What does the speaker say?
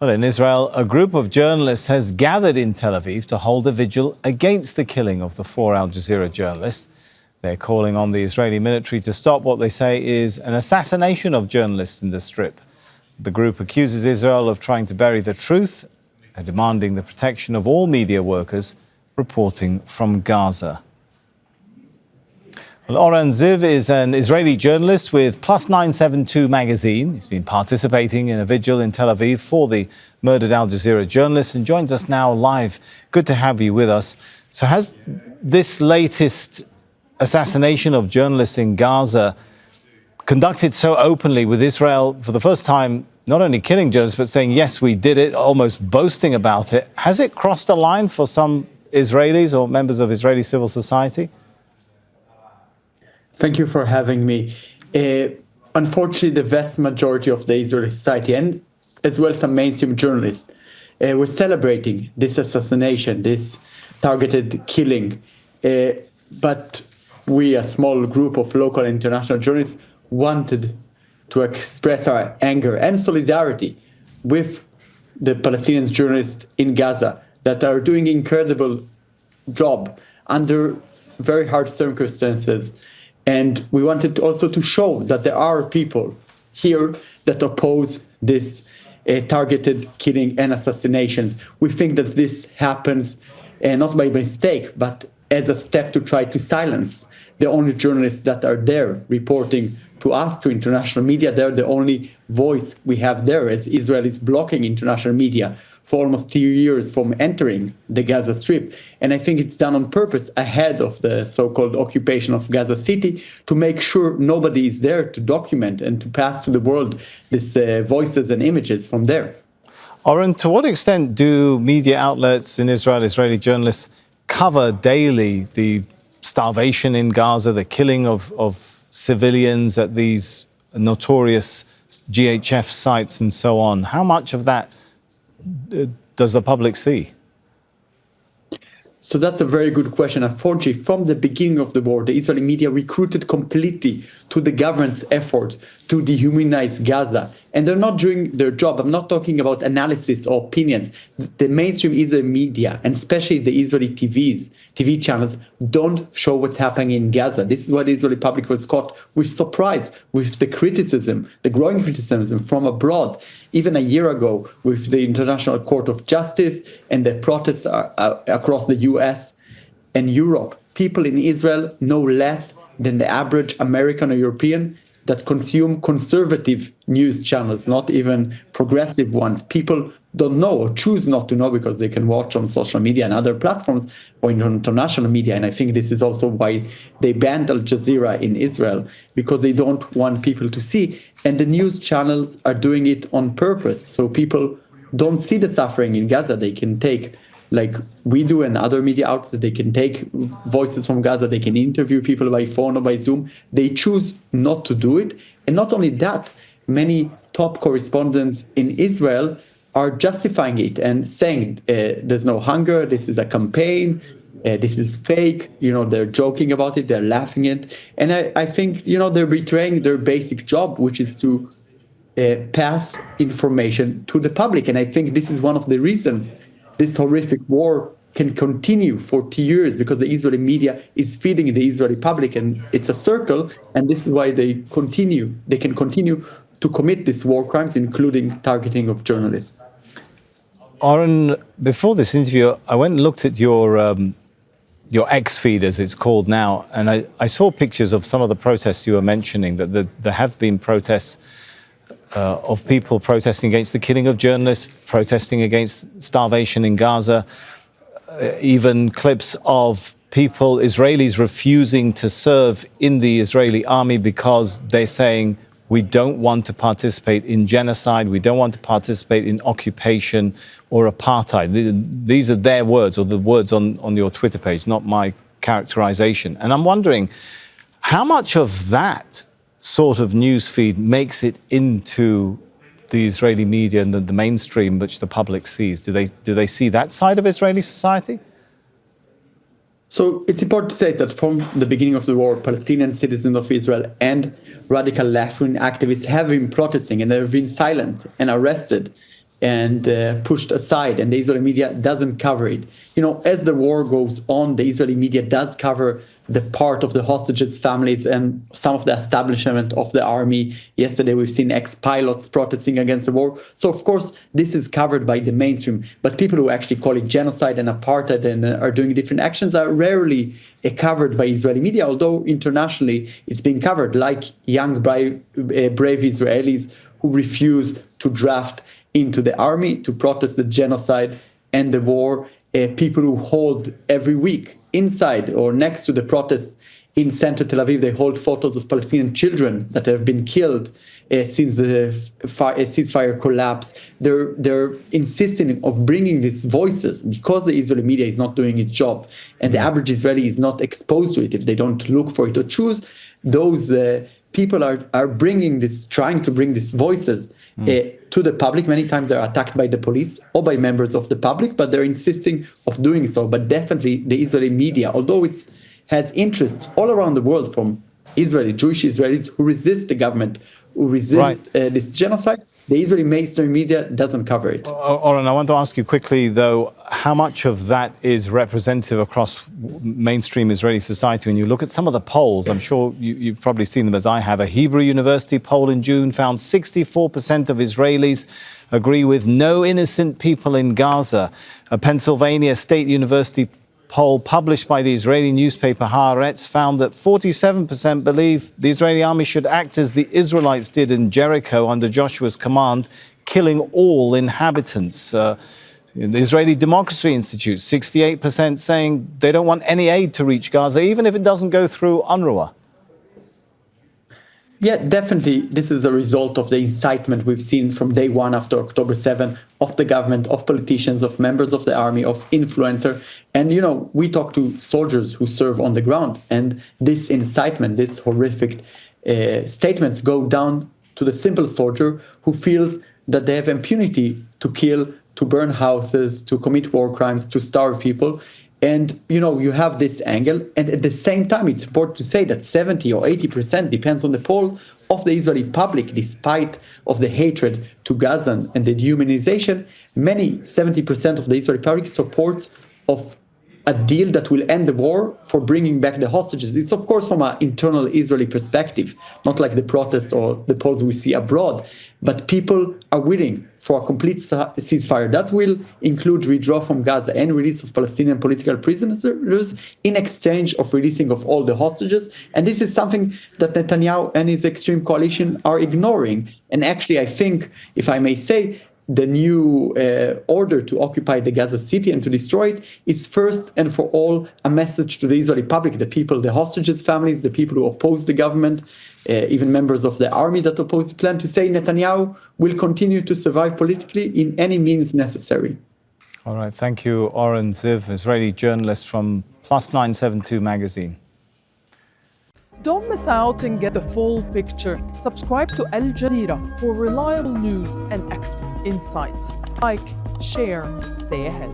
Well, in Israel, a group of journalists has gathered in Tel Aviv to hold a vigil against the killing of the 4 Al Jazeera journalists. They're calling on the Israeli military to stop what they say is an assassination of journalists in the Strip. The group accuses Israel of trying to bury the truth and demanding the protection of all media workers reporting from Gaza. Well, Oren Ziv is an Israeli journalist with Plus 972 magazine. He's been participating in a vigil in Tel Aviv for the murdered Al Jazeera journalist and joins us now live. Good to have you with us. So has this latest assassination of journalists in Gaza, conducted so openly with Israel for the first time, not only killing journalists, but saying, yes, we did it, almost boasting about it, has it crossed a line for some Israelis or members of Israeli civil society? Thank you for having me. Unfortunately, the vast majority of the Israeli society, and as well some mainstream journalists, were celebrating this assassination, this targeted killing. But we, a small group of local and international journalists, wanted to express our anger and solidarity with the Palestinian journalists in Gaza that are doing an incredible job under very hard circumstances. And we wanted also to show that there are people here that oppose this targeted killing and assassinations. We think that this happens not by mistake, but as a step to try to silence the only journalists that are there reporting to us, to international media. They're the only voice we have there, as Israel is blocking international media for almost 2 years from entering the Gaza Strip. And I think it's done on purpose ahead of the so-called occupation of Gaza City to make sure nobody is there to document and to pass to the world these voices and images from there. Oren, to what extent do media outlets in Israel, Israeli journalists, cover daily the starvation in Gaza, the killing of civilians at these notorious GHF sites and so on? How much of that does the public see? So that's a very good question. Unfortunately, from the beginning of the war, the Israeli media recruited completely to the government's effort to dehumanize Gaza. And they're not doing their job. I'm not talking about analysis or opinions. The mainstream Israeli media, and especially the Israeli TV channels, don't show what's happening in Gaza. This is why the Israeli public was caught with surprise, with the criticism, the growing criticism from abroad. Even a year ago, with the International Court of Justice and the protests across the US and Europe, people in Israel know less than the average American or European that consume conservative news channels, not even progressive ones. People don't know or choose not to know because they can watch on social media and other platforms or in international media. And I think this is also why they banned Al Jazeera in Israel, because they don't want people to see. And the news channels are doing it on purpose. So people don't see the suffering in Gaza. They can take, like we do and other media outlets, they can take voices from Gaza, they can interview people by phone or by Zoom. They choose not to do it. And not only that, many top correspondents in Israel are justifying it and saying there's no hunger, this is a campaign, this is fake, they're joking about it, they're laughing at it. And I think, they're betraying their basic job, which is to pass information to the public. And I think this is one of the reasons this horrific war can continue for 2 years, because the Israeli media is feeding the Israeli public, and it's a circle, and this is why they can continue to commit these war crimes, including targeting of journalists. Oren, before this interview, I went and looked at your X feed, as it's called now, and I saw pictures of some of the protests you were mentioning, that there have been protests of people protesting against the killing of journalists, protesting against starvation in Gaza, even clips of people, Israelis, refusing to serve in the Israeli army because they're saying, we don't want to participate in genocide, we don't want to participate in occupation or apartheid. These are their words, or the words on your Twitter page, not my characterization. And I'm wondering, how much of that sort of news feed makes it into the Israeli media and the mainstream which the public sees? Do they see that side of Israeli society? So it's important to say that from the beginning of the war, Palestinian citizens of Israel and radical left-wing activists have been protesting, and they've been silent and arrested and pushed aside, and the Israeli media doesn't cover it. You know, as the war goes on, the Israeli media does cover the part of the hostages' families and some of the establishment of the army. Yesterday, we've seen ex-pilots protesting against the war. So, of course, this is covered by the mainstream. But people who actually call it genocide and apartheid and are doing different actions are rarely covered by Israeli media, although internationally it's being covered, like young, brave Israelis who refuse to draft into the army to protest the genocide and the war. People who hold every week inside or next to the protests in central Tel Aviv, they hold photos of Palestinian children that have been killed since the ceasefire collapse. They're insisting of bringing these voices because the Israeli media is not doing its job and the average Israeli is not exposed to it if they don't look for it or choose. Those people are bringing this, trying to bring these voices to the public. Many times they're attacked by the police or by members of the public, but they're insisting of doing so. But definitely the Israeli media, although it has interests all around the world from Jewish Israelis who resist the government, who resist this genocide, the Israeli mainstream media doesn't cover it. Oren, I want to ask you quickly, though, how much of that is representative across mainstream Israeli society? When you look at some of the polls, I'm sure you've probably seen them as I have. A Hebrew University poll in June found 64% of Israelis agree with no innocent people in Gaza. A Pennsylvania State University poll published by the Israeli newspaper Haaretz found that 47% believe the Israeli army should act as the Israelites did in Jericho under Joshua's command, killing all inhabitants. The Israeli Democracy Institute, 68% saying they don't want any aid to reach Gaza, even if it doesn't go through UNRWA. Yeah, definitely. This is a result of the incitement we've seen from day one after October 7 of the government, of politicians, of members of the army, of influencers. And, you know, we talk to soldiers who serve on the ground. And this incitement, this horrific statements go down to the simple soldier who feels that they have impunity to kill, to burn houses, to commit war crimes, to starve people. And, you know, you have this angle. And at the same time, it's important to say that 70 or 80%, depends on the poll, of the Israeli public, despite of the hatred to Gaza and the dehumanization, 70% of the Israeli public supports of a deal that will end the war for bringing back the hostages. It's, of course, from an internal Israeli perspective, not like the protests or the polls we see abroad, but people are willing for a complete ceasefire that will include withdrawal from Gaza and release of Palestinian political prisoners in exchange of releasing of all the hostages. And this is something that Netanyahu and his extreme coalition are ignoring. And actually, I think, if I may say, the new order to occupy the Gaza City and to destroy it is first and for all a message to the Israeli public, the people, the hostages' families, the people who oppose the government, even members of the army that oppose the plan, to say Netanyahu will continue to survive politically in any means necessary. All right. Thank you, Oren Ziv, Israeli journalist from Plus 972 magazine. Don't miss out and get the full picture. Subscribe to Al Jazeera for reliable news and expert insights. Like, share, stay ahead.